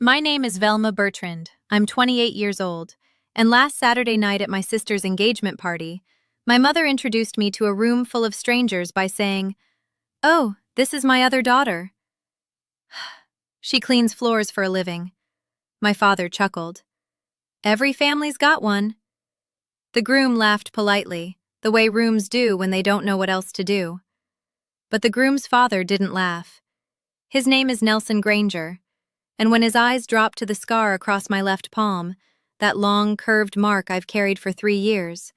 My name is Velma Bertrand. I'm 28 years old, and last Saturday night at my sister's engagement party, my mother introduced me to a room full of strangers by saying, "Oh, this is my other daughter. She cleans floors for a living." My father chuckled. "Every family's got one." The groom laughed politely, the way rooms do when they don't know what else to do. But the groom's father didn't laugh. His name is Nelson Granger, and when his eyes dropped to the scar across my left palm, that long, curved mark I've carried for 3 years,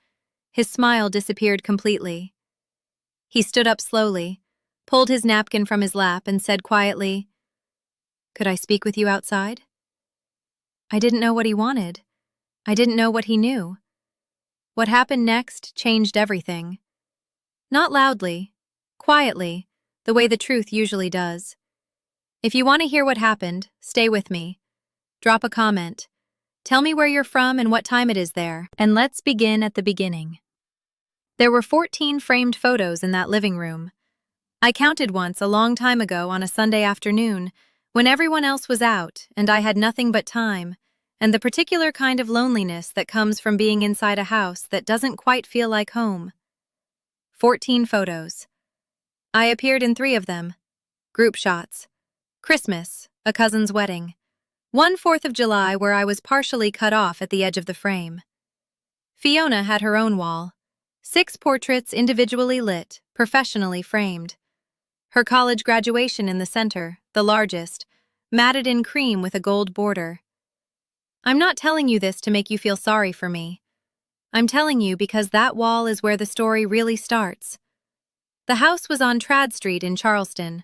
his smile disappeared completely. He stood up slowly, pulled his napkin from his lap, and said quietly, "Could I speak with you outside?" I didn't know what he wanted. I didn't know what he knew. What happened next changed everything. Not loudly, quietly, the way the truth usually does. If you want to hear what happened, stay with me. Drop a comment. Tell me where you're from and what time it is there. And let's begin at the beginning. There were 14 framed photos in that living room. I counted once a long time ago on a Sunday afternoon, when everyone else was out and I had nothing but time, and the particular kind of loneliness that comes from being inside a house that doesn't quite feel like home. 14 photos. I appeared in 3 of them. Group shots. Christmas, a cousin's wedding. One 4th of July where I was partially cut off at the edge of the frame. Fiona had her own wall. 6 portraits individually lit, professionally framed. Her college graduation in the center, the largest, matted in cream with a gold border. I'm not telling you this to make you feel sorry for me. I'm telling you because that wall is where the story really starts. The house was on Trad Street in Charleston.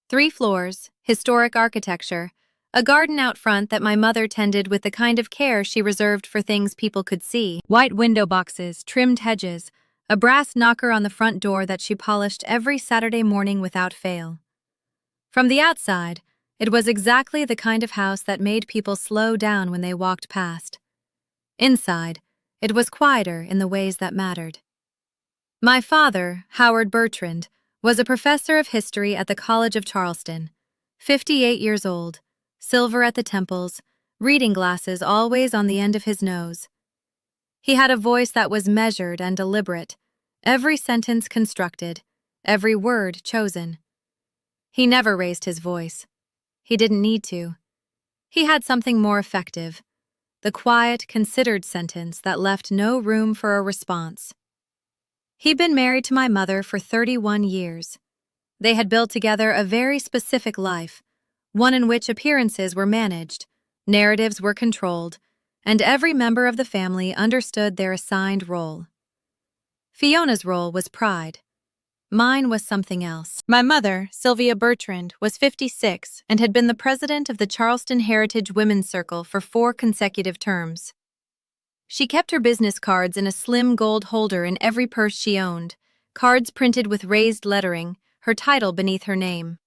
3 floors, historic architecture, a garden out front that my mother tended with the kind of care she reserved for things people could see. White window boxes, trimmed hedges, a brass knocker on the front door that she polished every Saturday morning without fail. From the outside, it was exactly the kind of house that made people slow down when they walked past. Inside, it was quieter in the ways that mattered. My father, Howard Bertrand, was a professor of history at the College of Charleston, 58 years old, silver at the temples, reading glasses always on the end of his nose. He had a voice that was measured and deliberate, every sentence constructed, every word chosen. He never raised his voice. He didn't need to. He had something more effective, the quiet, considered sentence that left no room for a response. He'd been married to my mother for 31 years. They had built together a very specific life, one in which appearances were managed, narratives were controlled, and every member of the family understood their assigned role. Fiona's role was pride. Mine was something else. My mother, Sylvia Bertrand, was 56 and had been the president of the Charleston Heritage Women's Circle for 4 consecutive terms. She kept her business cards in a slim gold holder in every purse she owned, cards printed with raised lettering, her title beneath her name.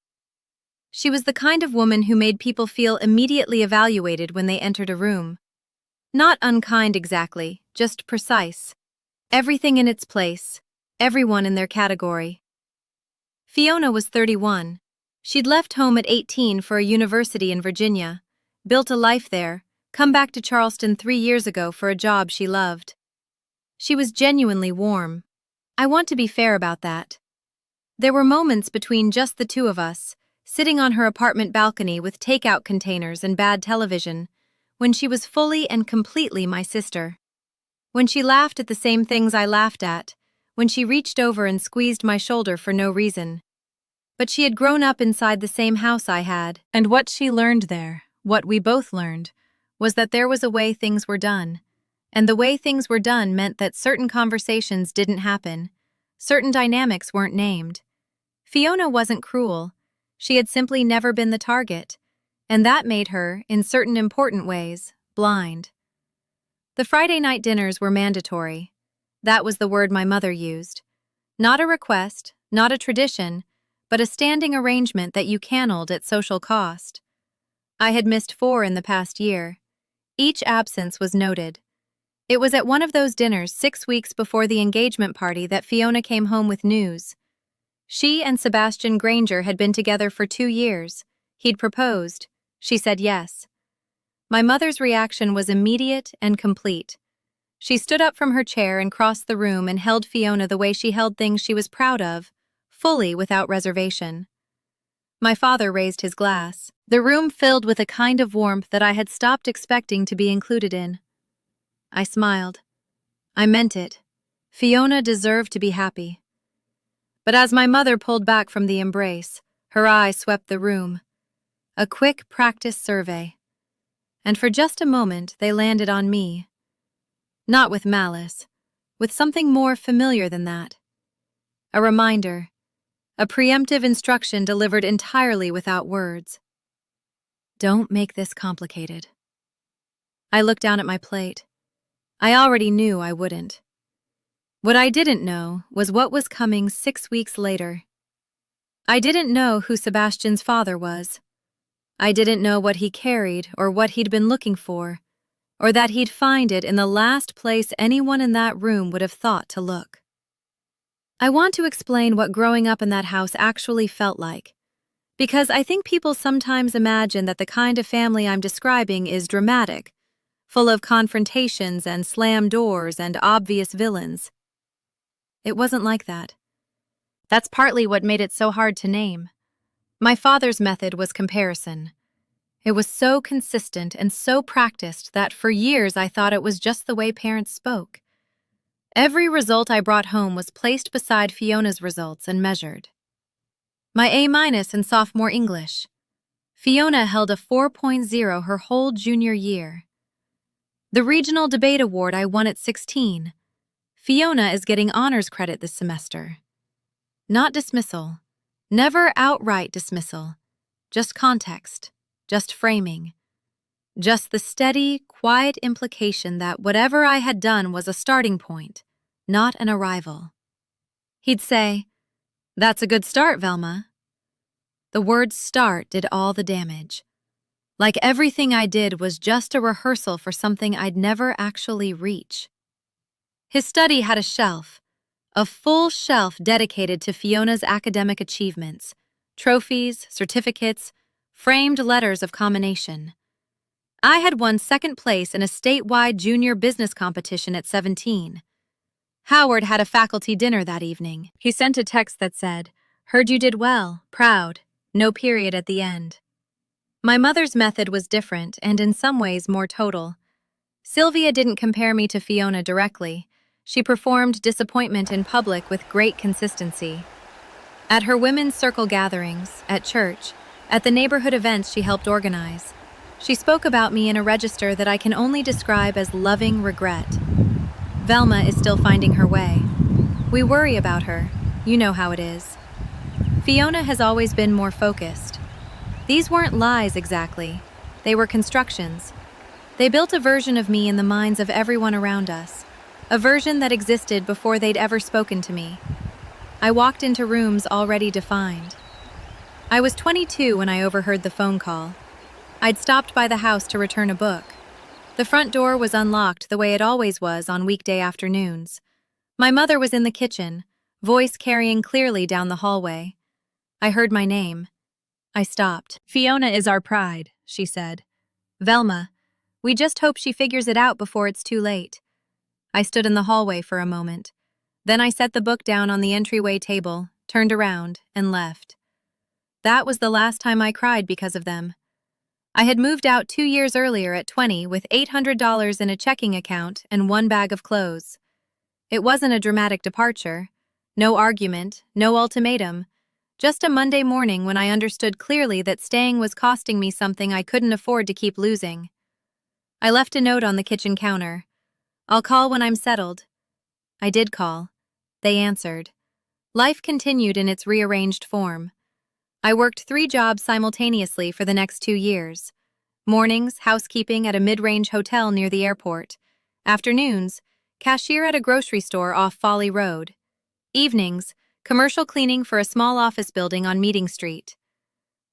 She was the kind of woman who made people feel immediately evaluated when they entered a room. Not unkind exactly, just precise. Everything in its place, everyone in their category. Fiona was 31. She'd left home at 18 for a university in Virginia, built a life there, come back to Charleston 3 years ago for a job she loved. She was genuinely warm. I want to be fair about that. There were moments between just the 2 of us, sitting on her apartment balcony with takeout containers and bad television, when she was fully and completely my sister. When she laughed at the same things I laughed at, when she reached over and squeezed my shoulder for no reason. But she had grown up inside the same house I had, and what she learned there, what we both learned, was that there was a way things were done, and the way things were done meant that certain conversations didn't happen, certain dynamics weren't named. Fiona wasn't cruel. She had simply never been the target, and that made her, in certain important ways, blind. The Friday night dinners were mandatory. That was the word my mother used. Not a request, not a tradition, but a standing arrangement that you canned at social cost. I had missed 4 in the past year. Each absence was noted. It was at one of those dinners 6 weeks before the engagement party that Fiona came home with news. She and Sebastian Granger had been together for 2 years. He'd proposed. She said yes. My mother's reaction was immediate and complete. She stood up from her chair and crossed the room and held Fiona the way she held things she was proud of, fully without reservation. My father raised his glass, the room filled with a kind of warmth that I had stopped expecting to be included in. I smiled. I meant it. Fiona deserved to be happy. But as my mother pulled back from the embrace, her eye swept the room. A quick practice survey. And for just a moment they landed on me. Not with malice, with something more familiar than that. A reminder, a preemptive instruction delivered entirely without words. Don't make this complicated. I looked down at my plate. I already knew I wouldn't. What I didn't know was what was coming 6 weeks later. I didn't know who Sebastian's father was. I didn't know what he carried or what he'd been looking for, or that he'd find it in the last place anyone in that room would have thought to look. I want to explain what growing up in that house actually felt like, because I think people sometimes imagine that the kind of family I'm describing is dramatic, full of confrontations and slammed doors and obvious villains. It wasn't like that. That's partly what made it so hard to name. My father's method was comparison. It was so consistent and so practiced that for years I thought it was just the way parents spoke. Every result I brought home was placed beside Fiona's results and measured. My A- in sophomore English. Fiona held a 4.0 her whole junior year. The regional debate award I won at 16. Fiona is getting honors credit this semester. Not dismissal. Never outright dismissal. Just context. Just framing. Just the steady, quiet implication that whatever I had done was a starting point, not an arrival. He'd say, "That's a good start, Velma." The word start did all the damage. Like everything I did was just a rehearsal for something I'd never actually reach. His study had a shelf, a full shelf dedicated to Fiona's academic achievements, trophies, certificates, framed letters of commendation. I had won second place in a statewide junior business competition at 17. Howard had a faculty dinner that evening. He sent a text that said, "Heard you did well, proud, no period at the end." My mother's method was different and in some ways more total. Sylvia didn't compare me to Fiona directly. She performed disappointment in public with great consistency. At her women's circle gatherings, at church, at the neighborhood events she helped organize, she spoke about me in a register that I can only describe as loving regret. Velma is still finding her way. We worry about her. You know how it is. Fiona has always been more focused. These weren't lies exactly. They were constructions. They built a version of me in the minds of everyone around us, a version that existed before they'd ever spoken to me. I walked into rooms already defined. I was 22 when I overheard the phone call. I'd stopped by the house to return a book. The front door was unlocked the way it always was on weekday afternoons. My mother was in the kitchen, voice carrying clearly down the hallway. I heard my name. I stopped. "Fiona is our pride," she said. "Velma, we just hope she figures it out before it's too late." I stood in the hallway for a moment. Then I set the book down on the entryway table, turned around, and left. That was the last time I cried because of them. I had moved out 2 years earlier at 20 with $800 in a checking account and 1 bag of clothes. It wasn't a dramatic departure. No argument, no ultimatum. Just a Monday morning when I understood clearly that staying was costing me something I couldn't afford to keep losing. I left a note on the kitchen counter. "I'll call when I'm settled." I did call. They answered. Life continued in its rearranged form. I worked 3 jobs simultaneously for the next 2 years. Mornings, housekeeping at a mid-range hotel near the airport. Afternoons, cashier at a grocery store off Folly Road. Evenings, commercial cleaning for a small office building on Meeting Street.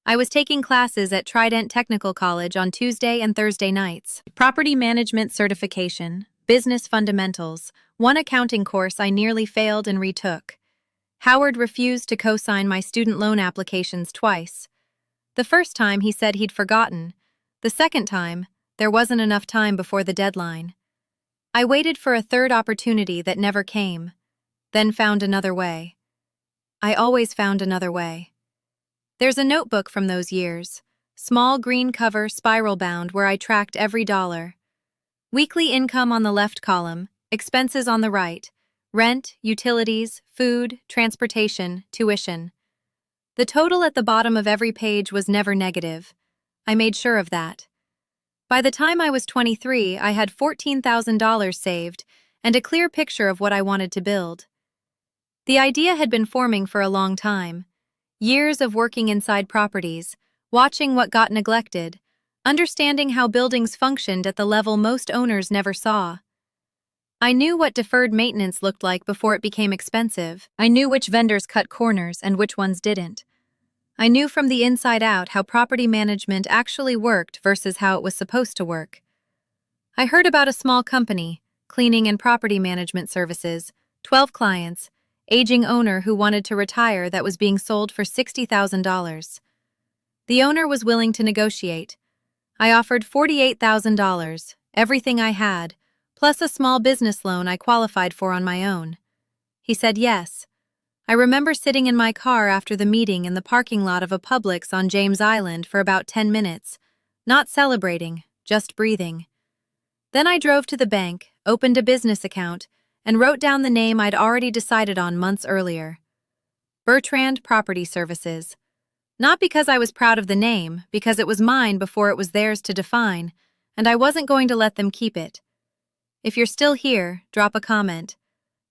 I was taking classes at Trident Technical College on Tuesday and Thursday nights. Property management certification, business fundamentals, one accounting course I nearly failed and retook. Howard refused to co-sign my student loan applications twice. The first time he said he'd forgotten. The second time, There wasn't enough time before the deadline. I waited for a third opportunity that never came, then found another way. I always found another way. There's a notebook from those years, small green cover, spiral bound, where I tracked every dollar. Weekly income on the left column, expenses on the right, rent, utilities, food, transportation, tuition. The total at the bottom of every page was never negative. I made sure of that. By the time I was 23, I had $14,000 saved and a clear picture of what I wanted to build. The idea had been forming for a long time. Years of working inside properties, watching what got neglected, understanding how buildings functioned at the level most owners never saw. I knew what deferred maintenance looked like before it became expensive. I knew which vendors cut corners and which ones didn't. I knew from the inside out how property management actually worked versus how it was supposed to work. I heard about a small company, cleaning and property management services, 12 clients, aging owner who wanted to retire that was being sold for $60,000. The owner was willing to negotiate. I offered $48,000, everything I had, plus a small business loan I qualified for on my own. He said yes. I remember sitting in my car after the meeting in the parking lot of a Publix on James Island for about 10 minutes, not celebrating, just breathing. Then I drove to the bank, opened a business account, and wrote down the name I'd already decided on months earlier. Bertrand Property Services. Not because I was proud of the name, because it was mine before it was theirs to define, and I wasn't going to let them keep it. If you're still here, drop a comment.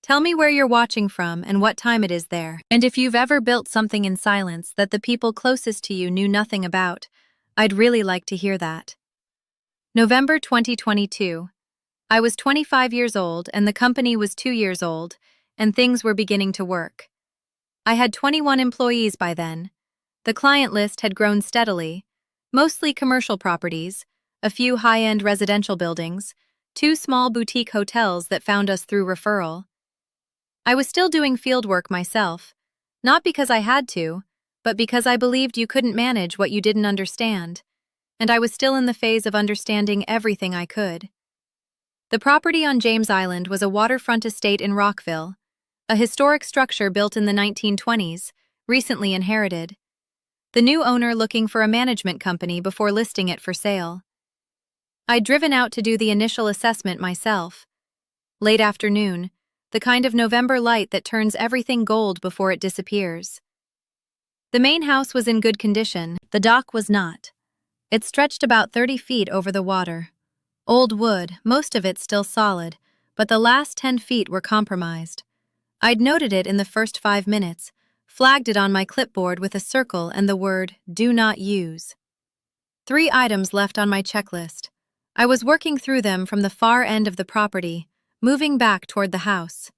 Tell me where you're watching from and what time it is there. And if you've ever built something in silence that the people closest to you knew nothing about, I'd really like to hear that. November 2022. I was 25 years old and the company was 2 years old, and things were beginning to work. I had 21 employees by then. The client list had grown steadily, mostly commercial properties, a few high-end residential buildings, 2 small boutique hotels that found us through referral. I was still doing field work myself, not because I had to, but because I believed you couldn't manage what you didn't understand, and I was still in the phase of understanding everything I could. The property on James Island was a waterfront estate in Rockville, a historic structure built in the 1920s, recently inherited. The new owner looking for a management company before listing it for sale. I'd driven out to do the initial assessment myself. Late afternoon, the kind of November light that turns everything gold before it disappears. The main house was in good condition, the dock was not. It stretched about 30 feet over the water. Old wood, most of it still solid, but the last 10 feet were compromised. I'd noted it in the first 5 minutes, flagged it on my clipboard with a circle and the word, "Do not use." 3 items left on my checklist. I was working through them from the far end of the property, moving back toward the house.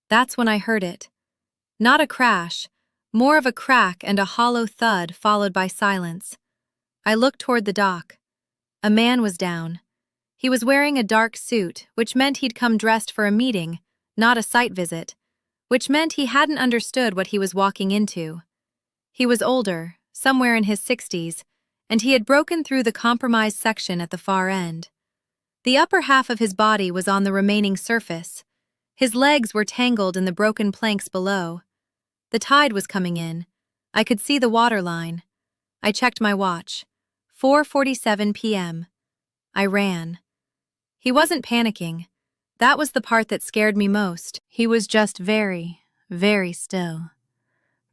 That's when I heard it. Not a crash, more of a crack and a hollow thud followed by silence. I looked toward the dock. A man was down. He was wearing a dark suit, which meant he'd come dressed for a meeting, not a site visit, which meant he hadn't understood what he was walking into. He was older, somewhere in his 60s, and he had broken through the compromised section at the far end. The upper half of his body was on the remaining surface. His legs were tangled in the broken planks below. The tide was coming in. I could see the water line. I checked my watch. 4:47 p.m. I ran. He wasn't panicking. That was the part that scared me most. He was just very, very still.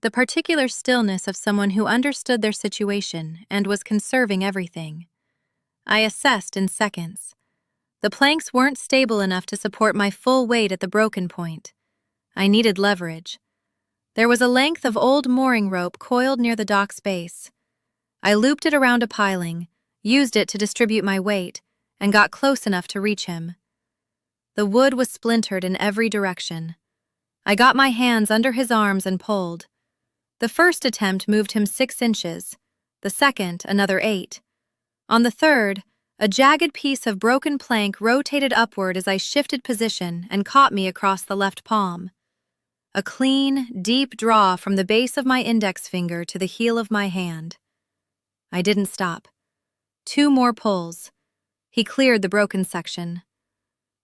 The particular stillness of someone who understood their situation and was conserving everything. I assessed in seconds. The planks weren't stable enough to support my full weight at the broken point. I needed leverage. There was a length of old mooring rope coiled near the dock's base. I looped it around a piling, used it to distribute my weight, and got close enough to reach him. The wood was splintered in every direction. I got my hands under his arms and pulled. The first attempt moved him 6 inches, the second another 8. On the third, a jagged piece of broken plank rotated upward as I shifted position and caught me across the left palm. A clean, deep draw from the base of my index finger to the heel of my hand. I didn't stop. 2 more pulls. He cleared the broken section.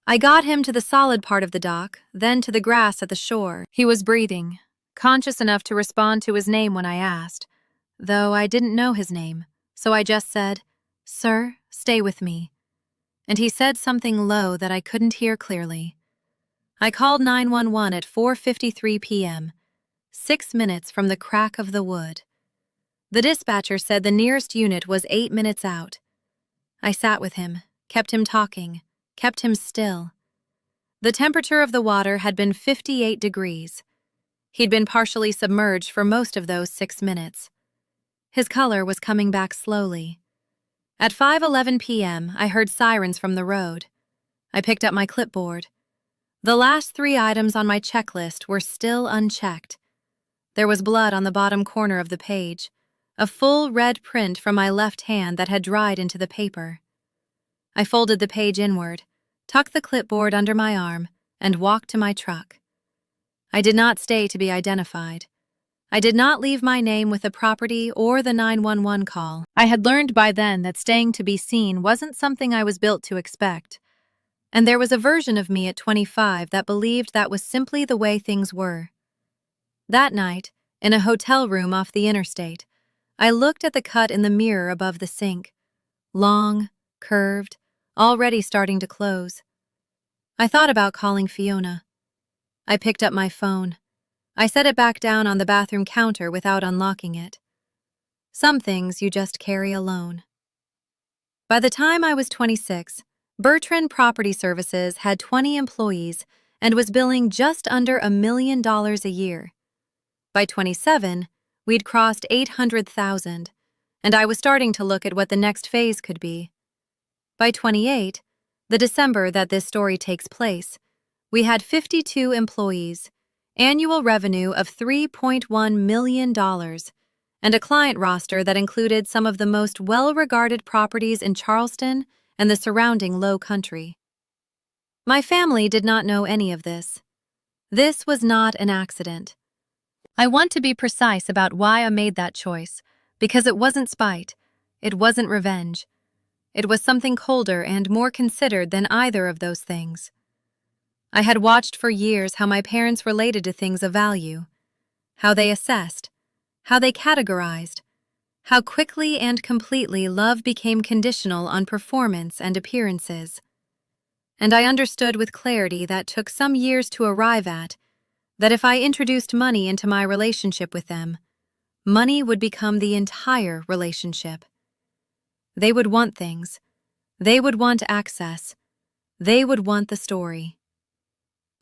I got him to the solid part of the dock, then to the grass at the shore. He was breathing, conscious enough to respond to his name when I asked, though I didn't know his name, so I just said, "Sir, stay with me." And he said something low that I couldn't hear clearly. I called 911 at 4:53 p.m., 6 minutes from the crack of the wood. The dispatcher said the nearest unit was 8 minutes out. I sat with him, kept him talking, kept him still. The temperature of the water had been 58 degrees. He'd been partially submerged for most of those 6 minutes. His color was coming back slowly. At 5:11 p.m., I heard sirens from the road. I picked up my clipboard. The last 3 items on my checklist were still unchecked. There was blood on the bottom corner of the page, a full red print from my left hand that had dried into the paper. I folded the page inward, tucked the clipboard under my arm, and walked to my truck. I did not stay to be identified. I did not leave my name with the property or the 911 call. I had learned by then that staying to be seen wasn't something I was built to expect. And there was a version of me at 25 that believed that was simply the way things were. That night, in a hotel room off the interstate, I looked at the cut in the mirror above the sink. Long, curved, already starting to close. I thought about calling Fiona. I picked up my phone. I set it back down on the bathroom counter without unlocking it. Some things you just carry alone. By the time I was 26, Bertrand Property Services had 20 employees and was billing just under $1 million a year. By 27, we'd crossed 800,000, and I was starting to look at what the next phase could be. By 28, the December that this story takes place, we had 52 employees, annual revenue of $3.1 million, and a client roster that included some of the most well-regarded properties in Charleston and the surrounding Low Country. My family did not know any of this. This was not an accident. I want to be precise about why I made that choice, because it wasn't spite, it wasn't revenge. It was something colder and more considered than either of those things. I had watched for years how my parents related to things of value, how they assessed, how they categorized, how quickly and completely love became conditional on performance and appearances. And I understood with clarity that took some years to arrive at, that if I introduced money into my relationship with them, money would become the entire relationship. They would want things. They would want access. They would want the story.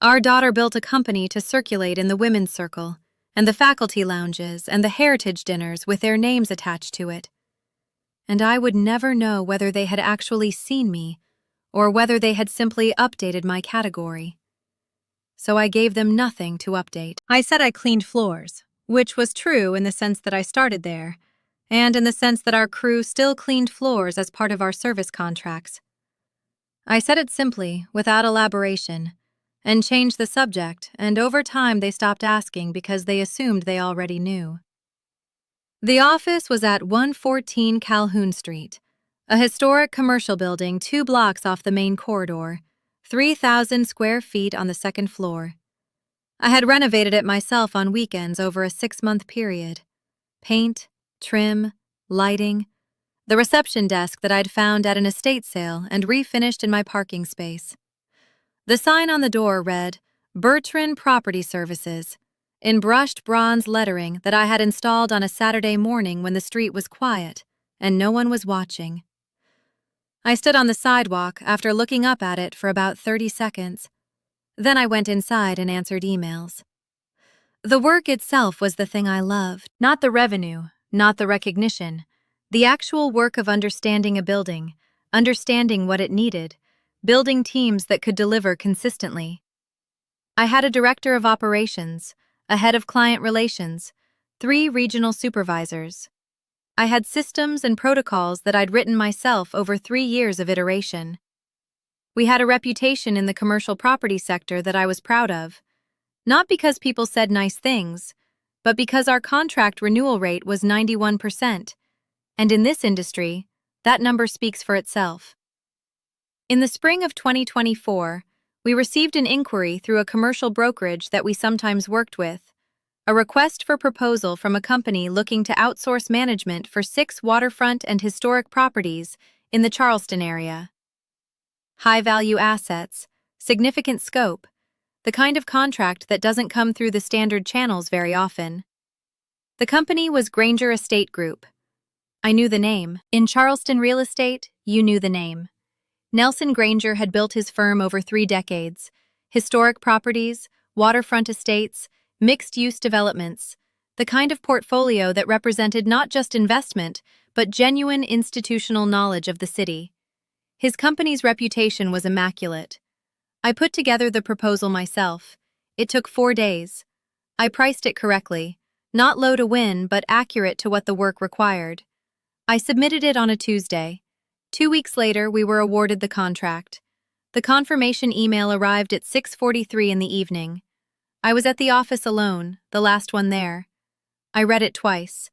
Our daughter built a company to circulate in the women's circle, and the faculty lounges and the heritage dinners with their names attached to it. And I would never know whether they had actually seen me or whether they had simply updated my category. So I gave them nothing to update. I said I cleaned floors, which was true in the sense that I started there, and in the sense that our crew still cleaned floors as part of our service contracts. I said it simply, without elaboration, and changed the subject, and over time they stopped asking because they assumed they already knew. The office was at 114 Calhoun Street, a historic commercial building 2 blocks off the main corridor, 3,000 square feet on the second floor. I had renovated it myself on weekends over a 6-month period. Paint, trim, lighting, the reception desk that I'd found at an estate sale and refinished in my parking space. The sign on the door read, Bertrand Property Services, in brushed bronze lettering that I had installed on a Saturday morning when the street was quiet and no one was watching. I stood on the sidewalk after looking up at it for about 30 seconds. Then I went inside and answered emails. The work itself was the thing I loved, not the revenue, not the recognition, the actual work of understanding a building, understanding what it needed, building teams that could deliver consistently. I had a director of operations, a head of client relations, 3 regional supervisors. I had systems and protocols that I'd written myself over 3 years of iteration. We had a reputation in the commercial property sector that I was proud of, not because people said nice things, but because our contract renewal rate was 91%, and in this industry, that number speaks for itself. In the spring of 2024, we received an inquiry through a commercial brokerage that we sometimes worked with, a request for proposal from a company looking to outsource management for 6 waterfront and historic properties in the Charleston area. High-value assets, significant scope, the kind of contract that doesn't come through the standard channels very often. The company was Granger Estate Group. I knew the name. In Charleston real estate, you knew the name. Nelson Granger had built his firm over 3 decades. Historic properties, waterfront estates, mixed-use developments, the kind of portfolio that represented not just investment, but genuine institutional knowledge of the city. His company's reputation was immaculate. I put together the proposal myself. It took 4 days. I priced it correctly, not low to win, but accurate to what the work required. I submitted it on a Tuesday. 2 weeks later, we were awarded the contract. The confirmation email arrived at 6:43 in the evening. I was at the office alone, the last one there. I read it twice.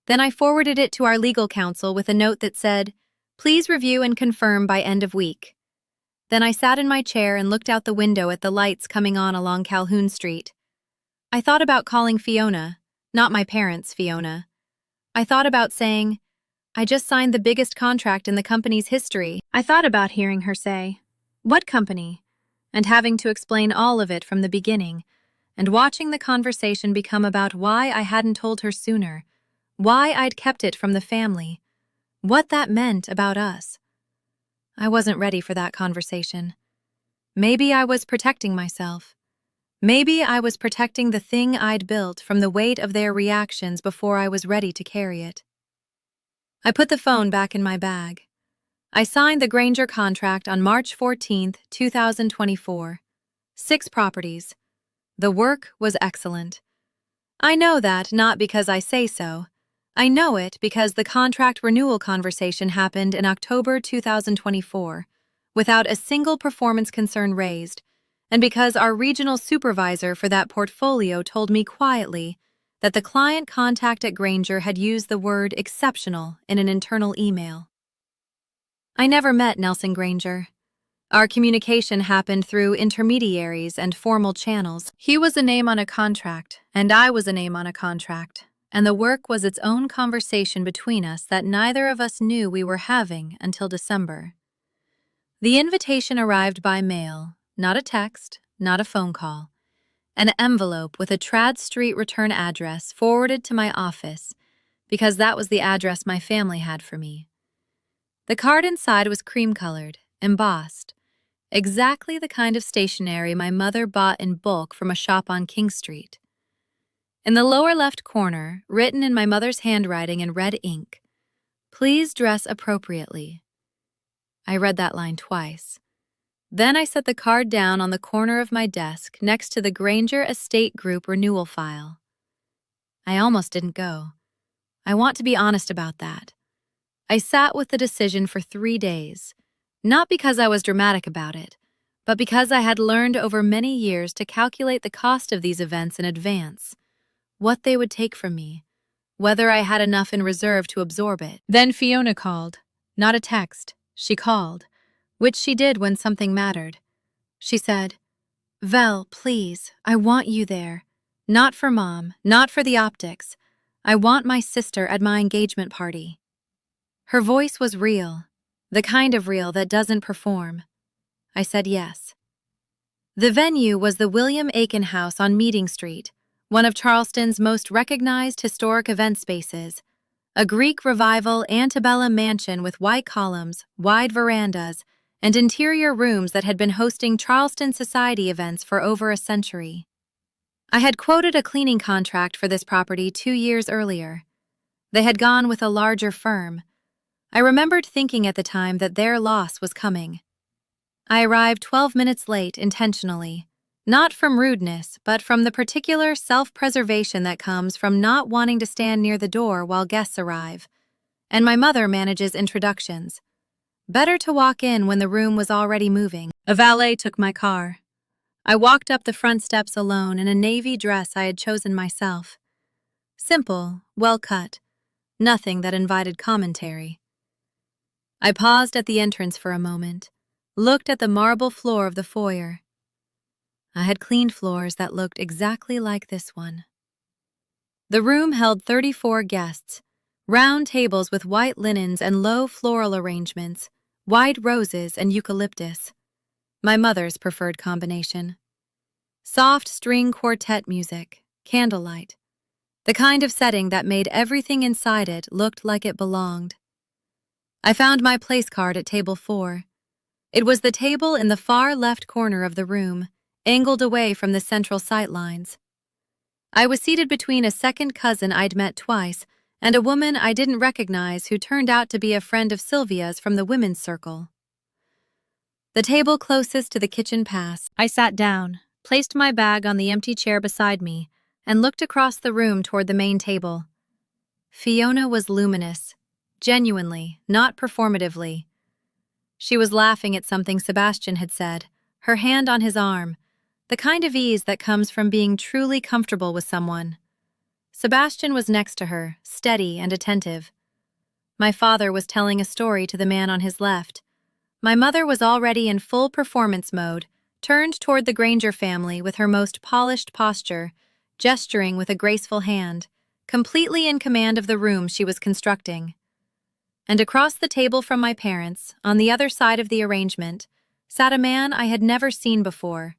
Then I forwarded it to our legal counsel with a note that said, "Please review and confirm by end of week." Then I sat in my chair and looked out the window at the lights coming on along Calhoun Street. I thought about calling Fiona, not my parents' Fiona. I thought about saying, "I just signed the biggest contract in the company's history." I thought about hearing her say, "What company?" and having to explain all of it from the beginning, and watching the conversation become about why I hadn't told her sooner, why I'd kept it from the family, what that meant about us. I wasn't ready for that conversation. Maybe I was protecting myself. Maybe I was protecting the thing I'd built from the weight of their reactions before I was ready to carry it. I put the phone back in my bag. I signed the Granger contract on March 14, 2024. 6 properties. The work was excellent. I know that not because I say so. I know it because the contract renewal conversation happened in October 2024, without a single performance concern raised, and because our regional supervisor for that portfolio told me quietly that the client contact at Granger had used the word exceptional in an internal email. I never met Nelson Granger. Our communication happened through intermediaries and formal channels. He was a name on a contract, and I was a name on a contract, and the work was its own conversation between us that neither of us knew we were having until December. The invitation arrived by mail, not a text, not a phone call. An envelope with a Trad Street return address forwarded to my office, because that was the address my family had for me. The card inside was cream-colored, embossed, exactly the kind of stationery my mother bought in bulk from a shop on King Street. In the lower left corner, written in my mother's handwriting in red ink, "Please dress appropriately." I read that line twice. Then I set the card down on the corner of my desk next to the Granger Estate Group renewal file. I almost didn't go. I want to be honest about that. I sat with the decision for 3 days, not because I was dramatic about it, but because I had learned over many years to calculate the cost of these events in advance, what they would take from me, whether I had enough in reserve to absorb it. Then Fiona called. Not a text. She called, which she did when something mattered. She said, "Vel, please, I want you there. Not for Mom, not for the optics. I want my sister at my engagement party." Her voice was real, the kind of real that doesn't perform. I said yes. The venue was the William Aiken House on Meeting Street, one of Charleston's most recognized historic event spaces, a Greek Revival antebellum mansion with white columns, wide verandas, and interior rooms that had been hosting Charleston society events for over a century. I had quoted a cleaning contract for this property 2 years earlier. They had gone with a larger firm. I remembered thinking at the time that their loss was coming. I arrived 12 minutes late intentionally, not from rudeness, but from the particular self-preservation that comes from not wanting to stand near the door while guests arrive. And my mother manages introductions. Better to walk in when the room was already moving. A valet took my car. I walked up the front steps alone in a navy dress I had chosen myself. Simple, well cut, nothing that invited commentary. I paused at the entrance for a moment, looked at the marble floor of the foyer. I had cleaned floors that looked exactly like this one. The room held 34 guests, round tables with white linens and low floral arrangements, white roses and eucalyptus. My mother's preferred combination. Soft string quartet music, candlelight. The kind of setting that made everything inside it looked like it belonged. I found my place card at table 4. It was the table in the far left corner of the room, angled away from the central sightlines. I was seated between a second cousin I'd met twice and a woman I didn't recognize who turned out to be a friend of Sylvia's from the women's circle. The table closest to the kitchen passed. I sat down, placed my bag on the empty chair beside me, and looked across the room toward the main table. Fiona was luminous, genuinely, not performatively. She was laughing at something Sebastian had said, her hand on his arm, the kind of ease that comes from being truly comfortable with someone. Sebastian was next to her, steady and attentive. My father was telling a story to the man on his left. My mother was already in full performance mode, turned toward the Granger family with her most polished posture, gesturing with a graceful hand, completely in command of the room she was constructing. And across the table from my parents, on the other side of the arrangement, sat a man I had never seen before.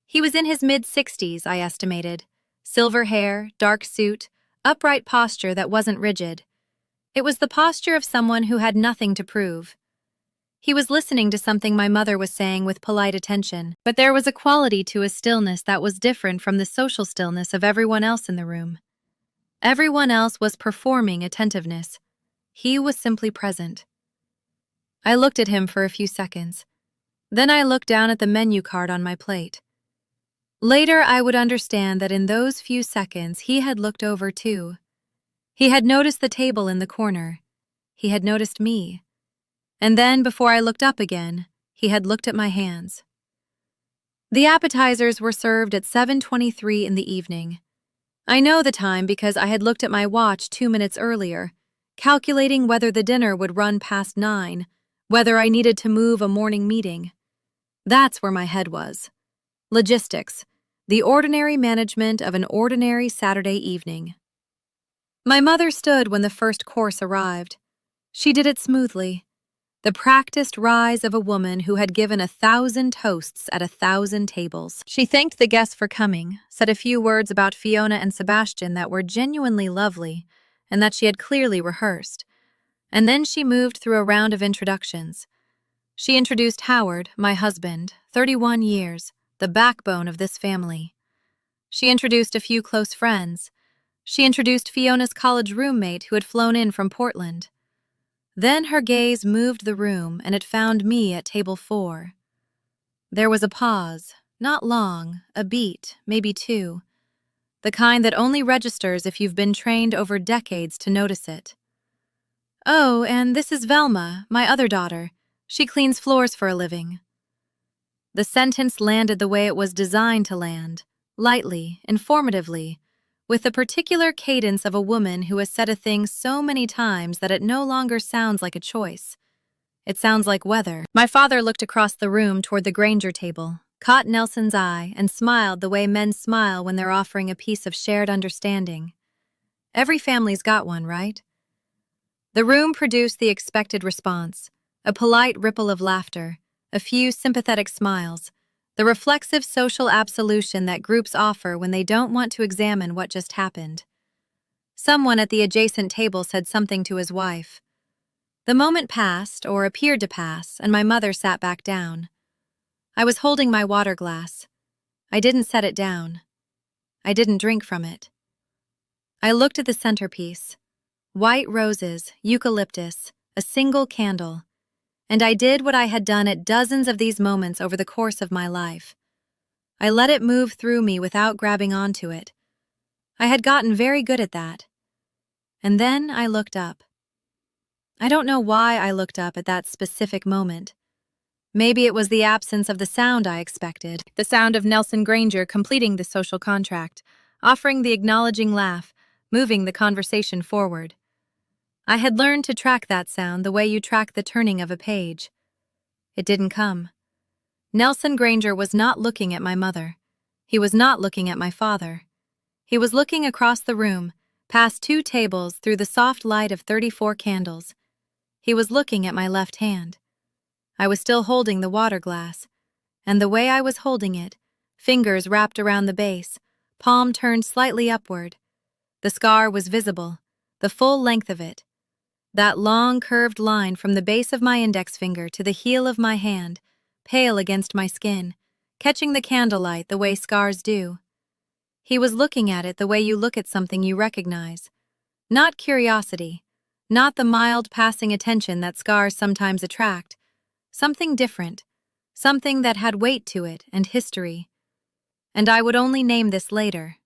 He was in his mid-60s, I estimated. Silver hair, dark suit, upright posture that wasn't rigid. It was the posture of someone who had nothing to prove. He was listening to something my mother was saying with polite attention, but there was a quality to his stillness that was different from the social stillness of everyone else in the room. Everyone else was performing attentiveness. He was simply present. I looked at him for a few seconds. Then I looked down at the menu card on my plate. Later, I would understand that in those few seconds, he had looked over too. He had noticed the table in the corner. He had noticed me. And then, before I looked up again, he had looked at my hands. The appetizers were served at 7:23 in the evening. I know the time because I had looked at my watch 2 minutes earlier, calculating whether the dinner would run past 9, whether I needed to move a morning meeting. That's where my head was. Logistics, the ordinary management of an ordinary Saturday evening. My mother stood when the first course arrived. She did it smoothly. The practiced rise of a woman who had given 1,000 toasts at 1,000 tables. She thanked the guests for coming, said a few words about Fiona and Sebastian that were genuinely lovely and that she had clearly rehearsed. And then she moved through a round of introductions. She introduced Howard, my husband, 31 years, the backbone of this family. She introduced a few close friends. She introduced Fiona's college roommate who had flown in from Portland. Then her gaze moved the room and it found me at table 4. There was a pause, not long, a beat, maybe 2. The kind that only registers if you've been trained over decades to notice it. Oh, and this is Velma, my other daughter. She cleans floors for a living. The sentence landed the way it was designed to land, lightly, informatively, with the particular cadence of a woman who has said a thing so many times that it no longer sounds like a choice. It sounds like weather. My father looked across the room toward the Granger table, caught Nelson's eye, and smiled the way men smile when they're offering a piece of shared understanding. Every family's got one, right? The room produced the expected response, a polite ripple of laughter, a few sympathetic smiles, the reflexive social absolution that groups offer when they don't want to examine what just happened. Someone at the adjacent table said something to his wife. The moment passed, or appeared to pass, and my mother sat back down. I was holding my water glass. I didn't set it down. I didn't drink from it. I looked at the centerpiece. White roses, eucalyptus, a single candle. And I did what I had done at dozens of these moments over the course of my life. I let it move through me without grabbing onto it. I had gotten very good at that. And then I looked up. I don't know why I looked up at that specific moment. Maybe it was the absence of the sound I expected, the sound of Nelson Granger completing the social contract, offering the acknowledging laugh, moving the conversation forward. I had learned to track that sound the way you track the turning of a page. It didn't come. Nelson Granger was not looking at my mother. He was not looking at my father. He was looking across the room, past 2 tables through the soft light of 34 candles. He was looking at my left hand. I was still holding the water glass, and the way I was holding it, fingers wrapped around the base, palm turned slightly upward. The scar was visible, the full length of it. That long curved line from the base of my index finger to the heel of my hand, pale against my skin, catching the candlelight the way scars do. He was looking at it the way you look at something you recognize. Not curiosity, not the mild passing attention that scars sometimes attract. Something different, something that had weight to it and history. And I would only name this later.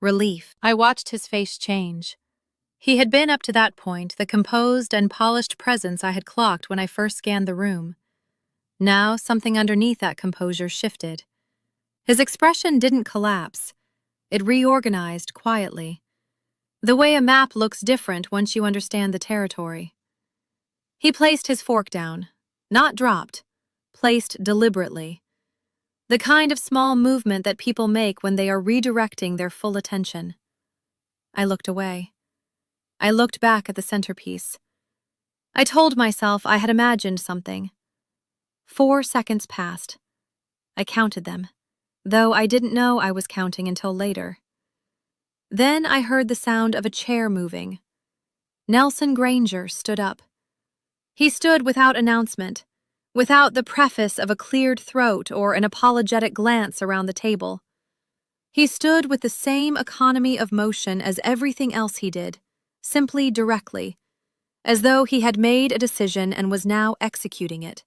Relief. I watched his face change. He had been up to that point the composed and polished presence I had clocked when I first scanned the room. Now something underneath that composure shifted. His expression didn't collapse. It reorganized quietly. The way a map looks different once you understand the territory. He placed his fork down, not dropped, placed deliberately. The kind of small movement that people make when they are redirecting their full attention. I looked away. I looked back at the centerpiece. I told myself I had imagined something. 4 seconds passed. I counted them, though I didn't know I was counting until later. Then I heard the sound of a chair moving. Nelson Granger stood up. He stood without announcement, without the preface of a cleared throat or an apologetic glance around the table. He stood with the same economy of motion as everything else he did, simply directly, as though he had made a decision and was now executing it.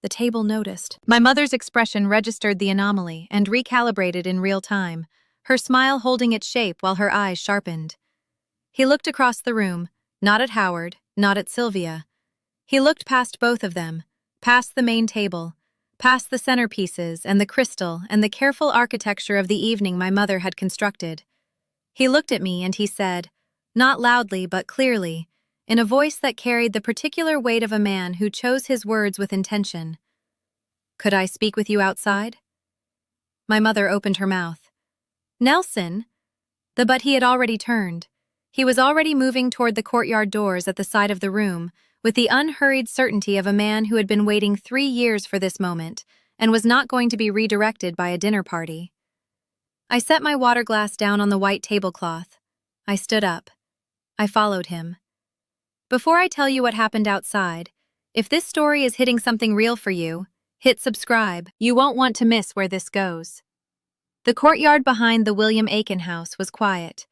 The table noticed. My mother's expression registered the anomaly and recalibrated in real time, her smile holding its shape while her eyes sharpened. He looked across the room, not at Howard, not at Sylvia. He looked past both of them, past the main table, past the centerpieces and the crystal and the careful architecture of the evening my mother had constructed. He looked at me and he said, not loudly but clearly, in a voice that carried the particular weight of a man who chose his words with intention. "Could I speak with you outside?" My mother opened her mouth. "Nelson?" But he had already turned. He was already moving toward the courtyard doors at the side of the room, with the unhurried certainty of a man who had been waiting 3 years for this moment and was not going to be redirected by a dinner party. I set my water glass down on the white tablecloth. I stood up. I followed him. Before I tell you what happened outside, if this story is hitting something real for you, hit subscribe. You won't want to miss where this goes. The courtyard behind the William Aiken house was quiet.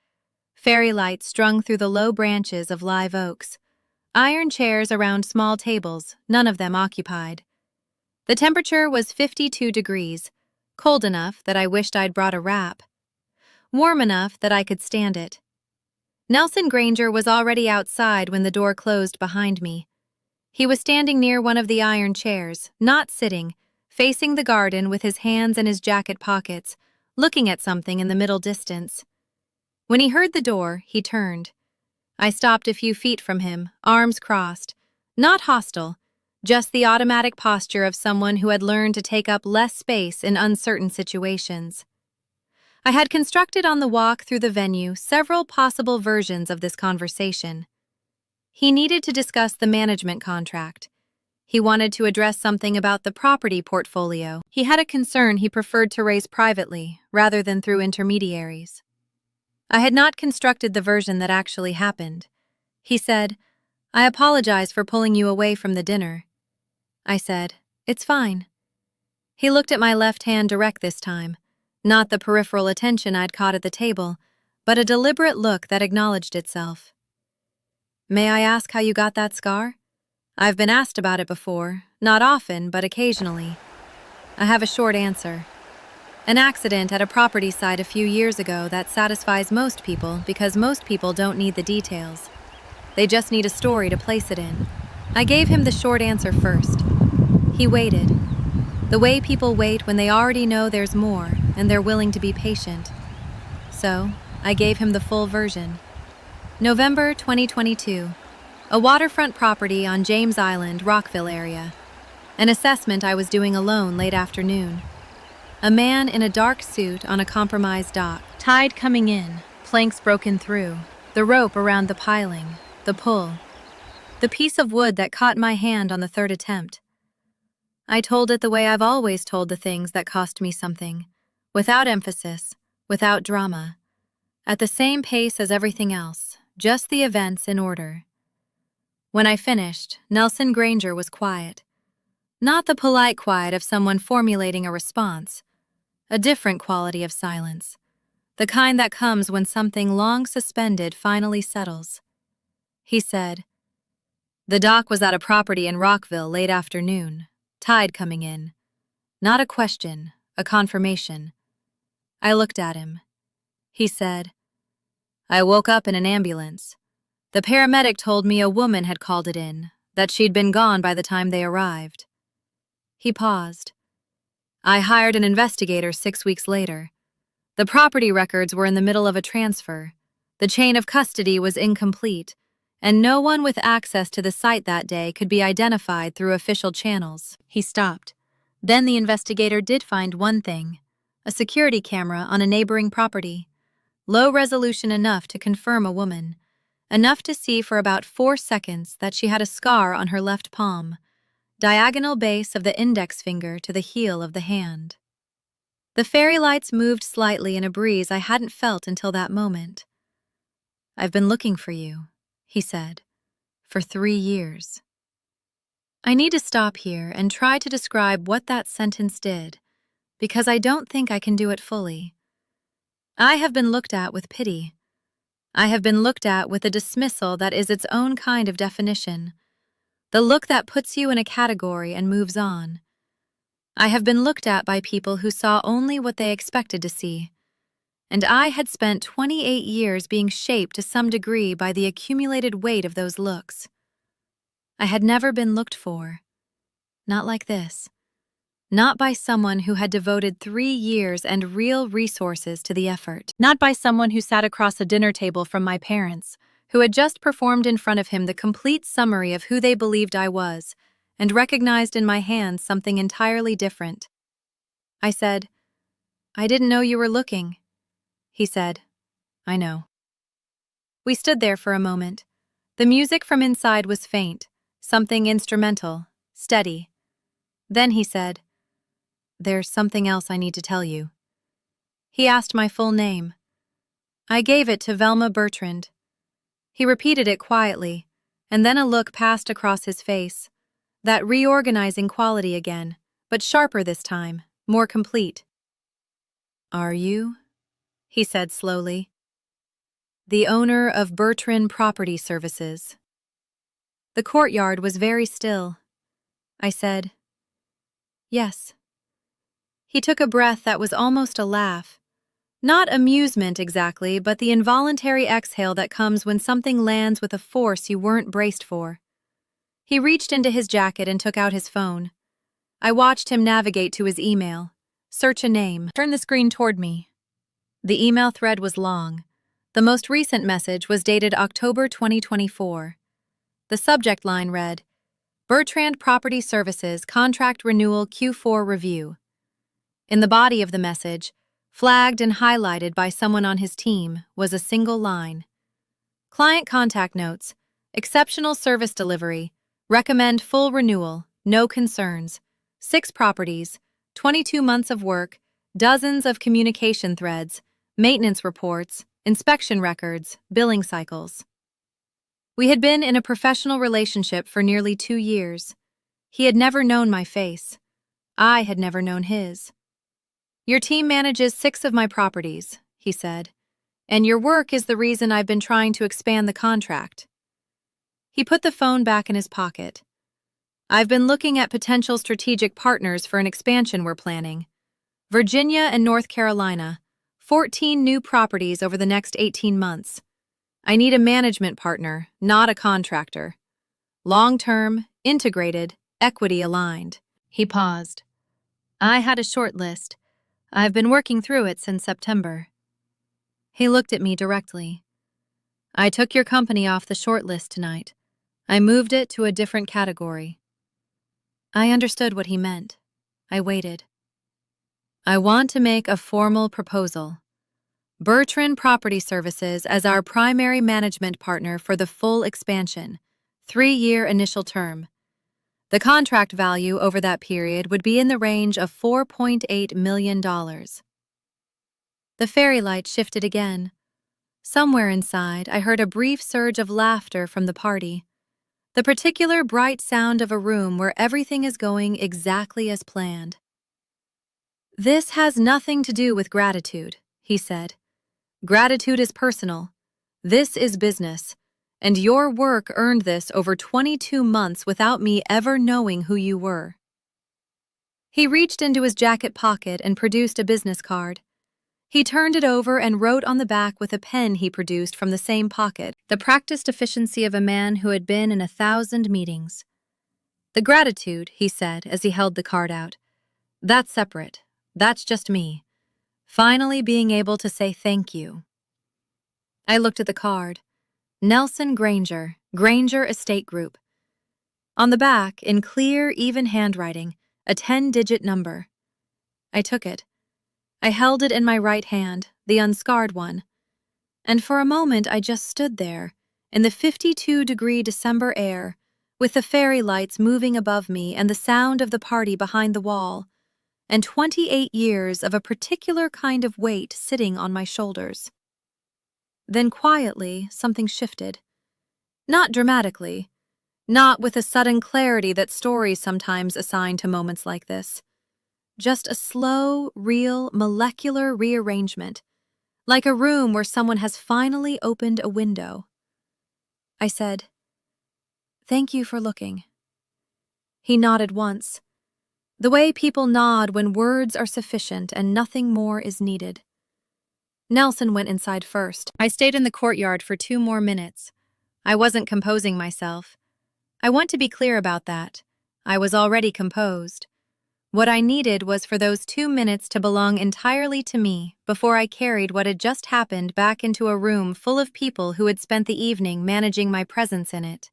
Fairy lights strung through the low branches of live oaks. Iron chairs around small tables, none of them occupied. The temperature was 52 degrees, cold enough that I wished I'd brought a wrap. Warm enough that I could stand it. Nelson Granger was already outside when the door closed behind me. He was standing near one of the iron chairs, not sitting, facing the garden with his hands in his jacket pockets, looking at something in the middle distance. When he heard the door, he turned. I stopped a few feet from him, arms crossed. Not hostile, just the automatic posture of someone who had learned to take up less space in uncertain situations. I had constructed on the walk through the venue several possible versions of this conversation. He needed to discuss the management contract. He wanted to address something about the property portfolio. He had a concern he preferred to raise privately, rather than through intermediaries. I had not constructed the version that actually happened. He said, "I apologize for pulling you away from the dinner." I said, "It's fine." He looked at my left hand direct this time, not the peripheral attention I'd caught at the table, but a deliberate look that acknowledged itself. "May I ask how you got that scar?" I've been asked about it before, not often, but occasionally. I have a short answer. An accident at a property site a few years ago that satisfies most people because most people don't need the details. They just need a story to place it in. I gave him the short answer first. He waited. The way people wait when they already know there's more and they're willing to be patient. So, I gave him the full version. November 2022. A waterfront property on James Island, Rockville area. An assessment I was doing alone late afternoon. A man in a dark suit on a compromised dock. Tide coming in, planks broken through, the rope around the piling, the pull. The piece of wood that caught my hand on the third attempt. I told it the way I've always told the things that cost me something, without emphasis, without drama, at the same pace as everything else, just the events in order. When I finished, Nelson Granger was quiet. Not the polite quiet of someone formulating a response, a different quality of silence, the kind that comes when something long suspended finally settles. He said, "The dock was at a property in Rockville late afternoon, tide coming in. Not a question, a confirmation." I looked at him. He said, "I woke up in an ambulance. The paramedic told me a woman had called it in, that she'd been gone by the time they arrived." He paused. "I hired an investigator 6 weeks later. The property records were in the middle of a transfer. The chain of custody was incomplete, and no one with access to the site that day could be identified through official channels." He stopped. Then the investigator did find one thing, a security camera on a neighboring property. Low resolution enough to confirm a woman, enough to see for about 4 seconds that she had a scar on her left palm, diagonal base of the index finger to the heel of the hand. The fairy lights moved slightly in a breeze I hadn't felt until that moment. "I've been looking for you," he said, "for 3 years." I need to stop here and try to describe what that sentence did, because I don't think I can do it fully. I have been looked at with pity. I have been looked at with a dismissal that is its own kind of definition, the look that puts you in a category and moves on. I have been looked at by people who saw only what they expected to see, and I had spent 28 years being shaped to some degree by the accumulated weight of those looks. I had never been looked for. Not like this. Not by someone who had devoted 3 years and real resources to the effort. Not by someone who sat across a dinner table from my parents, who had just performed in front of him the complete summary of who they believed I was, and recognized in my hands something entirely different. I said, "I didn't know you were looking." He said, "I know." We stood there for a moment. The music from inside was faint, something instrumental, steady. Then he said, "There's something else I need to tell you." He asked my full name. I gave it to Velma Bertrand. He repeated it quietly, and then a look passed across his face, that reorganizing quality again, but sharper this time, more complete. "Are you?" he said slowly. "The owner of Bertrand Property Services." The courtyard was very still. I said, "Yes." He took a breath that was almost a laugh. Not amusement exactly, but the involuntary exhale that comes when something lands with a force you weren't braced for. He reached into his jacket and took out his phone. I watched him navigate to his email, search a name, turn the screen toward me. The email thread was long. The most recent message was dated October 2024. The subject line read, "Bertrand Property Services Contract Renewal Q4 Review." In the body of the message, flagged and highlighted by someone on his team, was a single line. "Client contact notes. Exceptional service delivery. Recommend full renewal. No concerns. 6 properties. 22 months of work. Dozens of communication threads. Maintenance reports. Inspection records. Billing cycles." We had been in a professional relationship for nearly 2 years. He had never known my face. I had never known his. "Your team manages 6 of my properties," he said, "and your work is the reason I've been trying to expand the contract." He put the phone back in his pocket. "I've been looking at potential strategic partners for an expansion we're planning. Virginia and North Carolina, 14 new properties over the next 18 months. I need a management partner, not a contractor. Long-term, integrated, equity-aligned." He paused. "I had a short list. I've been working through it since September." He looked at me directly. "I took your company off the short list tonight. I moved it to a different category." I understood what he meant. I waited. I want to make a formal proposal. Bertrand Property Services as our primary management partner for the full expansion, 3-year initial term. The contract value over that period would be in the range of $4.8 million. The fairy light shifted again. Somewhere inside, I heard a brief surge of laughter from the party. The particular bright sound of a room where everything is going exactly as planned. "This has nothing to do with gratitude," he said. "Gratitude is personal. This is business. And your work earned this over 22 months without me ever knowing who you were." He reached into his jacket pocket and produced a business card. He turned it over and wrote on the back with a pen he produced from the same pocket, the practiced efficiency of a man who had been in 1,000 meetings. "The gratitude," he said as he held the card out, "that's separate. That's just me. Finally being able to say thank you." I looked at the card. Nelson Granger, Granger Estate Group. On the back, in clear, even handwriting, a 10-digit number. I took it. I held it in my right hand, the unscarred one. And for a moment I just stood there, in the 52-degree December air, with the fairy lights moving above me and the sound of the party behind the wall, and 28 years of a particular kind of weight sitting on my shoulders. Then quietly, something shifted. Not dramatically, not with a sudden clarity that stories sometimes assign to moments like this. Just a slow, real, molecular rearrangement, like a room where someone has finally opened a window. I said, "Thank you for looking." He nodded once, the way people nod when words are sufficient and nothing more is needed. Nelson went inside first. I stayed in the courtyard for 2 more minutes. I wasn't composing myself. I want to be clear about that. I was already composed. What I needed was for those 2 minutes to belong entirely to me before I carried what had just happened back into a room full of people who had spent the evening managing my presence in it.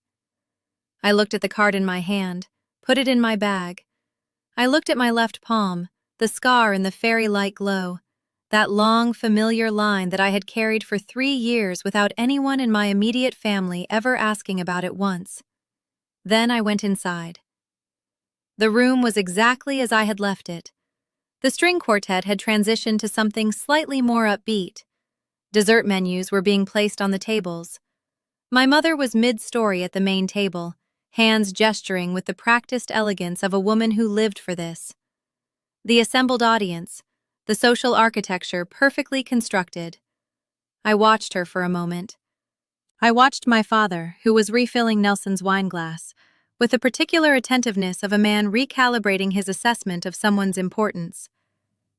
I looked at the card in my hand, put it in my bag. I looked at my left palm, the scar in the fairy-like glow, that long, familiar line that I had carried for 3 years without anyone in my immediate family ever asking about it once. Then I went inside. The room was exactly as I had left it. The string quartet had transitioned to something slightly more upbeat. Dessert menus were being placed on the tables. My mother was mid-story at the main table, hands gesturing with the practiced elegance of a woman who lived for this. The assembled audience, the social architecture perfectly constructed. I watched her for a moment. I watched my father, who was refilling Nelson's wine glass, with the particular attentiveness of a man recalibrating his assessment of someone's importance.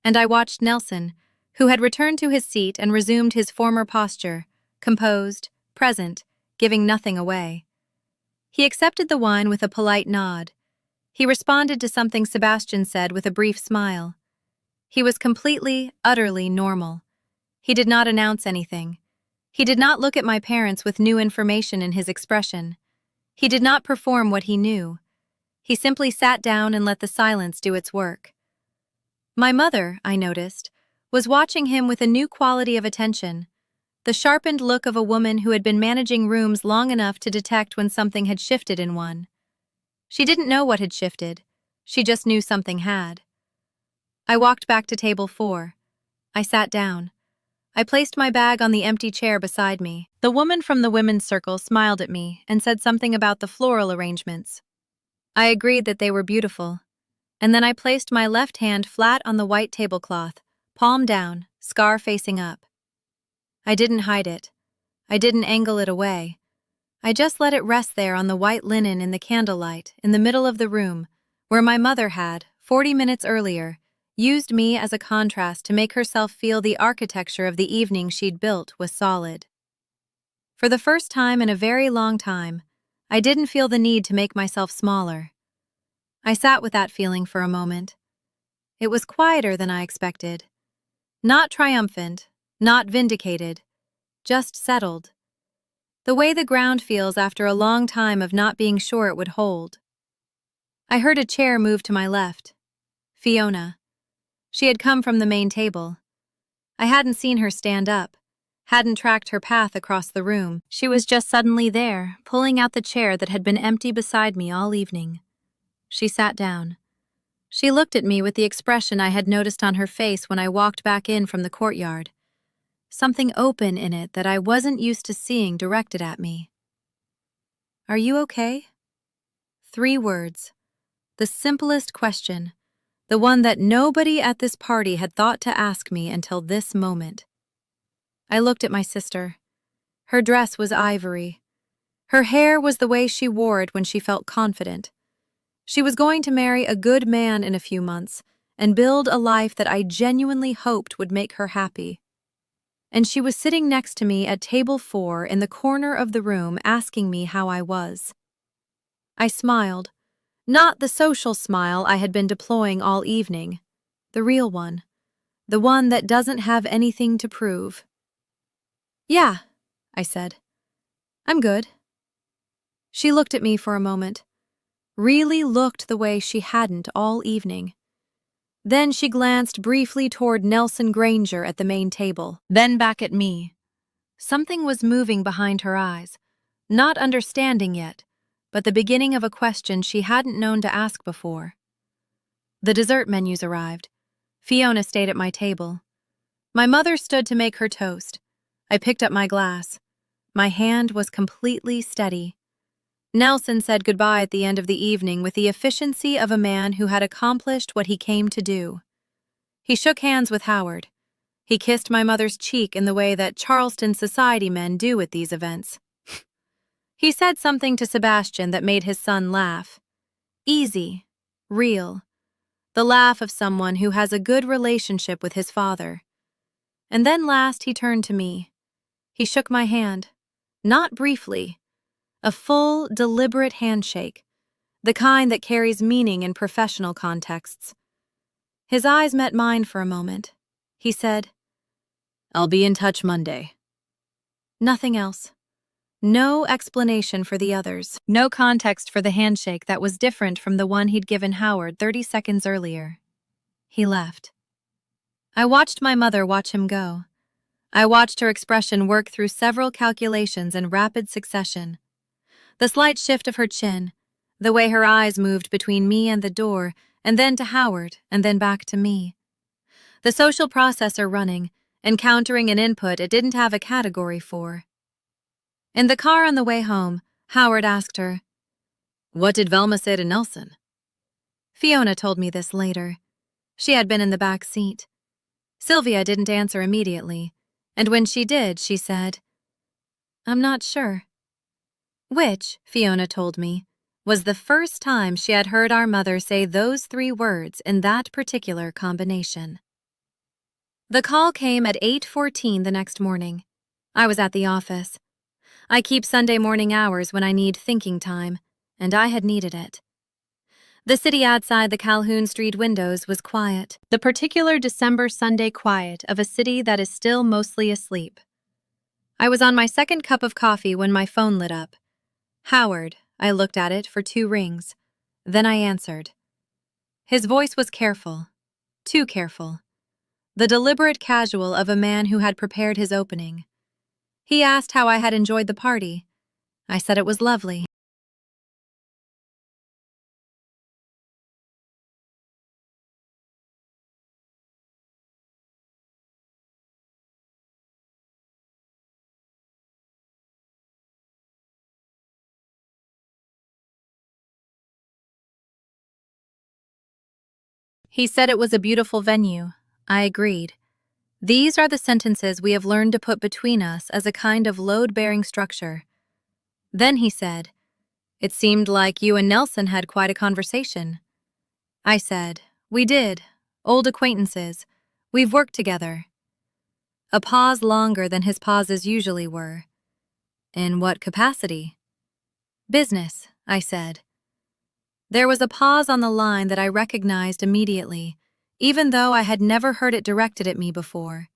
And I watched Nelson, who had returned to his seat and resumed his former posture, composed, present, giving nothing away. He accepted the wine with a polite nod. He responded to something Sebastian said with a brief smile. He was completely, utterly normal. He did not announce anything. He did not look at my parents with new information in his expression. He did not perform what he knew. He simply sat down and let the silence do its work. My mother, I noticed, was watching him with a new quality of attention, the sharpened look of a woman who had been managing rooms long enough to detect when something had shifted in one. She didn't know what had shifted. She just knew something had. I walked back to table 4. I sat down. I placed my bag on the empty chair beside me. The woman from the women's circle smiled at me and said something about the floral arrangements. I agreed that they were beautiful. And then I placed my left hand flat on the white tablecloth, palm down, scar facing up. I didn't hide it. I didn't angle it away. I just let it rest there on the white linen in the candlelight in the middle of the room, where my mother had, 40 minutes earlier, used me as a contrast to make herself feel the architecture of the evening she'd built was solid. For the first time in a very long time, I didn't feel the need to make myself smaller. I sat with that feeling for a moment. It was quieter than I expected. Not triumphant, not vindicated, just settled. The way the ground feels after a long time of not being sure it would hold. I heard a chair move to my left. Fiona. She had come from the main table. I hadn't seen her stand up, hadn't tracked her path across the room. She was just suddenly there, pulling out the chair that had been empty beside me all evening. She sat down. She looked at me with the expression I had noticed on her face when I walked back in from the courtyard. Something open in it that I wasn't used to seeing directed at me. "Are you okay?" 3 words. The simplest question. The one that nobody at this party had thought to ask me until this moment. I looked at my sister. Her dress was ivory. Her hair was the way she wore it when she felt confident. She was going to marry a good man in a few months and build a life that I genuinely hoped would make her happy. And she was sitting next to me at table 4 in the corner of the room asking me how I was. I smiled. Not the social smile I had been deploying all evening. The real one. The one that doesn't have anything to prove. "Yeah," I said. "I'm good." She looked at me for a moment. Really looked the way she hadn't all evening. Then she glanced briefly toward Nelson Granger at the main table, then back at me. Something was moving behind her eyes, not understanding yet, but the beginning of a question she hadn't known to ask before. The dessert menus arrived. Fiona stayed at my table. My mother stood to make her toast. I picked up my glass. My hand was completely steady. Nelson said goodbye at the end of the evening with the efficiency of a man who had accomplished what he came to do. He shook hands with Howard. He kissed my mother's cheek in the way that Charleston society men do at these events. He said something to Sebastian that made his son laugh. Easy, real. The laugh of someone who has a good relationship with his father. And then last he turned to me. He shook my hand. Not briefly. A full, deliberate handshake. The kind that carries meaning in professional contexts. His eyes met mine for a moment. He said, "I'll be in touch Monday." Nothing else. No explanation for the others. No context for the handshake that was different from the one he'd given Howard 30 seconds earlier. He left. I watched my mother watch him go. I watched her expression work through several calculations in rapid succession. The slight shift of her chin, the way her eyes moved between me and the door, and then to Howard, and then back to me. The social processor running, encountering an input it didn't have a category for. In the car on the way home, Howard asked her, "What did Velma say to Nelson?" Fiona told me this later. She had been in the back seat. Sylvia didn't answer immediately, and when she did, she said, "I'm not sure." Which, Fiona told me, was the first time she had heard our mother say those 3 words in that particular combination. The call came at 8:14 the next morning. I was at the office. I keep Sunday morning hours when I need thinking time, and I had needed it. The city outside the Calhoun Street windows was quiet, the particular December Sunday quiet of a city that is still mostly asleep. I was on my second cup of coffee when my phone lit up. Howard, I looked at it for 2 rings. Then I answered. His voice was careful, too careful. The deliberate casual of a man who had prepared his opening. He asked how I had enjoyed the party. I said it was lovely. He said it was a beautiful venue. I agreed. These are the sentences we have learned to put between us as a kind of load-bearing structure. Then he said, "It seemed like you and Nelson had quite a conversation." I said, "We did. Old acquaintances. We've worked together." A pause longer than his pauses usually were. "In what capacity?" "Business," I said. There was a pause on the line that I recognized immediately, even though I had never heard it directed at me before.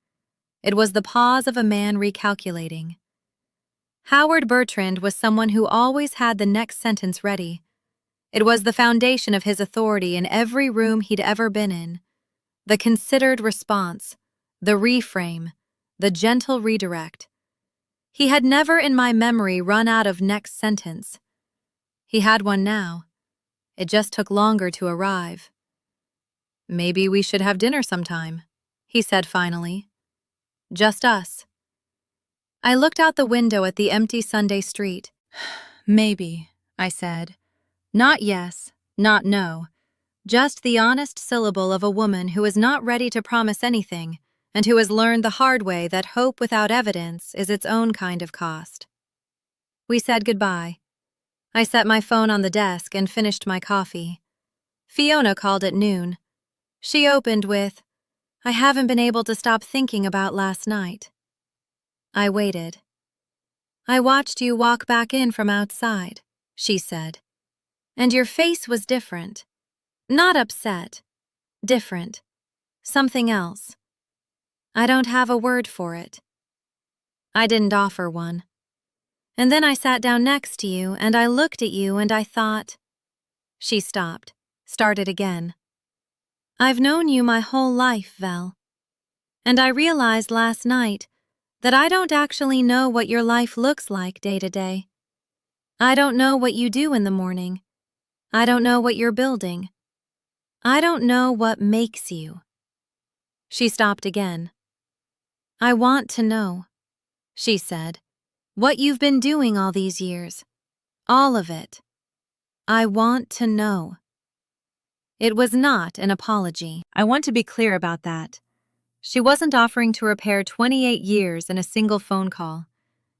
It was the pause of a man recalculating. Howard Bertrand was someone who always had the next sentence ready. It was the foundation of his authority in every room he'd ever been in. The considered response, the reframe, the gentle redirect. He had never in my memory run out of next sentence. He had one now. It just took longer to arrive. "Maybe we should have dinner sometime," he said finally. "Just us." I looked out the window at the empty Sunday street. "Maybe," I said. Not yes, not no. Just the honest syllable of a woman who is not ready to promise anything and who has learned the hard way that hope without evidence is its own kind of cost. We said goodbye. I set my phone on the desk and finished my coffee. Fiona called at noon. She opened with, "I haven't been able to stop thinking about last night." I waited. "I watched you walk back in from outside," she said. "And your face was different. Not upset. Different. Something else. I don't have a word for it." I didn't offer one. "And then I sat down next to you and I looked at you and I thought..." She stopped, started again. "I've known you my whole life, Vel. And I realized last night that I don't actually know what your life looks like day to day. I don't know what you do in the morning. I don't know what you're building. I don't know what makes you." She stopped again. "I want to know," she said, "what you've been doing all these years. All of it. I want to know." It was not an apology. I want to be clear about that. She wasn't offering to repair 28 years in a single phone call,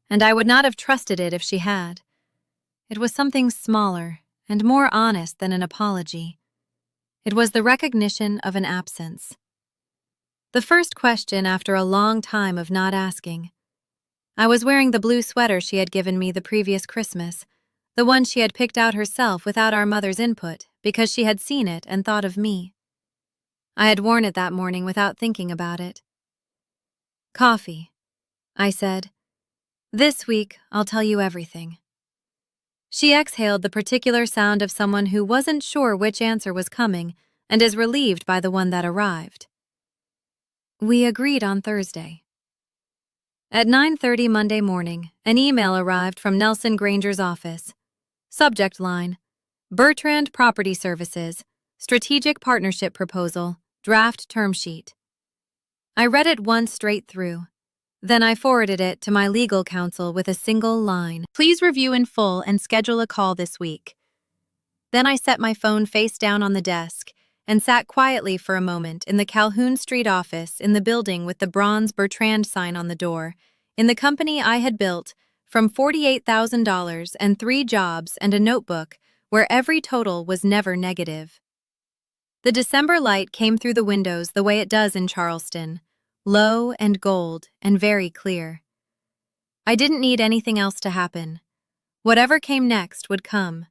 and I would not have trusted it if she had. It was something smaller and more honest than an apology. It was the recognition of an absence. The first question after a long time of not asking. I was wearing the blue sweater she had given me the previous Christmas, the one she had picked out herself without our mother's input because she had seen it and thought of me. I had worn it that morning without thinking about it. "Coffee," I said. "This week, I'll tell you everything." She exhaled the particular sound of someone who wasn't sure which answer was coming and is relieved by the one that arrived. We agreed on Thursday. At 9:30 Monday morning, an email arrived from Nelson Granger's office. Subject line: Bertrand Property Services, Strategic Partnership Proposal, Draft Term Sheet. I read it once straight through. Then I forwarded it to my legal counsel with a single line: "Please review in full and schedule a call this week." Then I set my phone face down on the desk and sat quietly for a moment in the Calhoun Street office in the building with the bronze Bertrand sign on the door, in the company I had built from $48,000 and 3 jobs and a notebook where every total was never negative. The December light came through the windows the way it does in Charleston, low and gold and very clear. I didn't need anything else to happen. Whatever came next would come.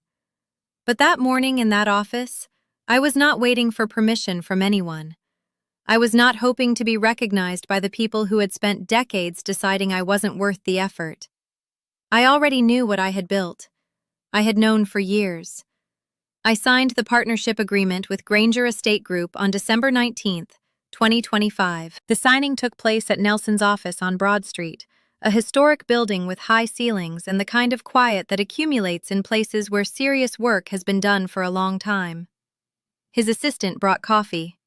But that morning in that office, I was not waiting for permission from anyone. I was not hoping to be recognized by the people who had spent decades deciding I wasn't worth the effort. I already knew what I had built. I had known for years. I signed the partnership agreement with Granger Estate Group on December 19th, 2025. The signing took place at Nelson's office on Broad Street, a historic building with high ceilings and the kind of quiet that accumulates in places where serious work has been done for a long time. His assistant brought coffee.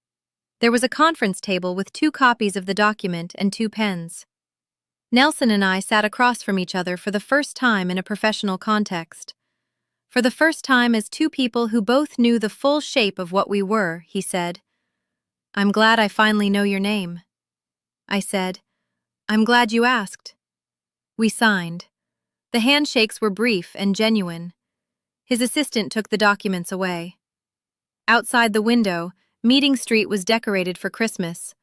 There was a conference table with 2 copies of the document and 2 pens. Nelson and I sat across from each other for the first time in a professional context. For the first time as 2 people who both knew the full shape of what we were, he said, "I'm glad I finally know your name." I said, "I'm glad you asked." We signed. The handshakes were brief and genuine. His assistant took the documents away. Outside the window, Meeting Street was decorated for Christmas.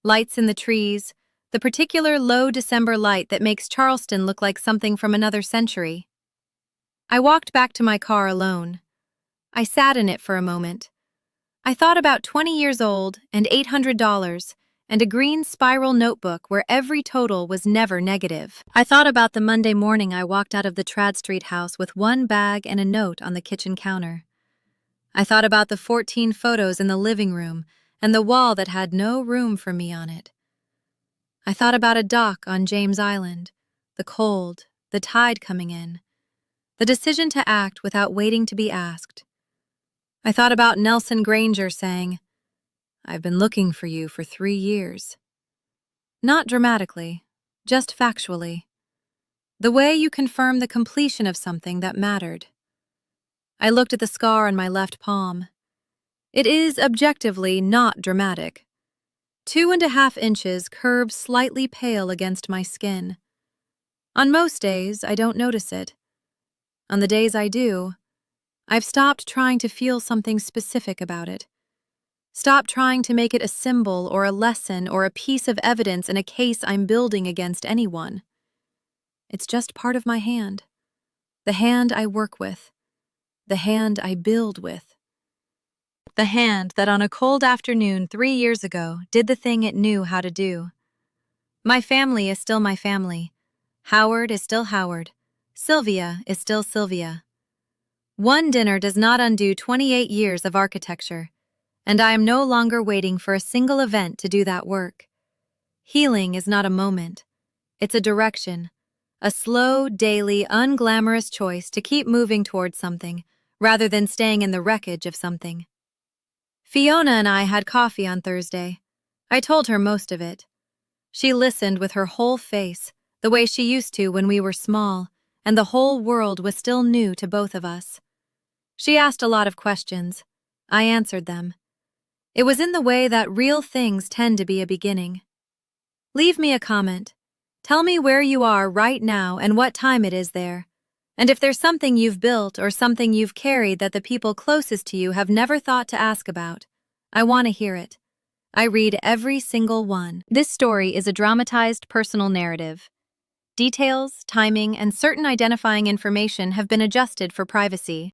Lights in the trees, the particular low December light that makes Charleston look like something from another century. I walked back to my car alone. I sat in it for a moment. I thought about 20 years old and $800 and a green spiral notebook where every total was never negative. I thought about the Monday morning I walked out of the Trad Street house with 1 bag and a note on the kitchen counter. I thought about the 14 photos in the living room and the wall that had no room for me on it. I thought about a dock on James Island, the cold, the tide coming in, the decision to act without waiting to be asked. I thought about Nelson Granger saying, "I've been looking for you for 3 years." Not dramatically, just factually. The way you confirm the completion of something that mattered. I looked at the scar on my left palm. It is objectively not dramatic. 2.5 inches curved slightly pale against my skin. On most days, I don't notice it. On the days I do, I've stopped trying to feel something specific about it. Stop trying to make it a symbol or a lesson or a piece of evidence in a case I'm building against anyone. It's just part of my hand. The hand I work with. The hand I build with. The hand that on a cold afternoon 3 years ago did the thing it knew how to do. My family is still my family. Howard is still Howard. Sylvia is still Sylvia. One dinner does not undo 28 years of architecture, and I am no longer waiting for a single event to do that work. Healing is not a moment. It's a direction, a slow, daily, unglamorous choice to keep moving towards something, rather than staying in the wreckage of something. Fiona and I had coffee on Thursday. I told her most of it. She listened with her whole face, the way she used to when we were small, and the whole world was still new to both of us. She asked a lot of questions. I answered them. It was in the way that real things tend to be a beginning. Leave me a comment. Tell me where you are right now and what time it is there. And if there's something you've built or something you've carried that the people closest to you have never thought to ask about, I want to hear it. I read every single one. This story is a dramatized personal narrative. Details, timing, and certain identifying information have been adjusted for privacy.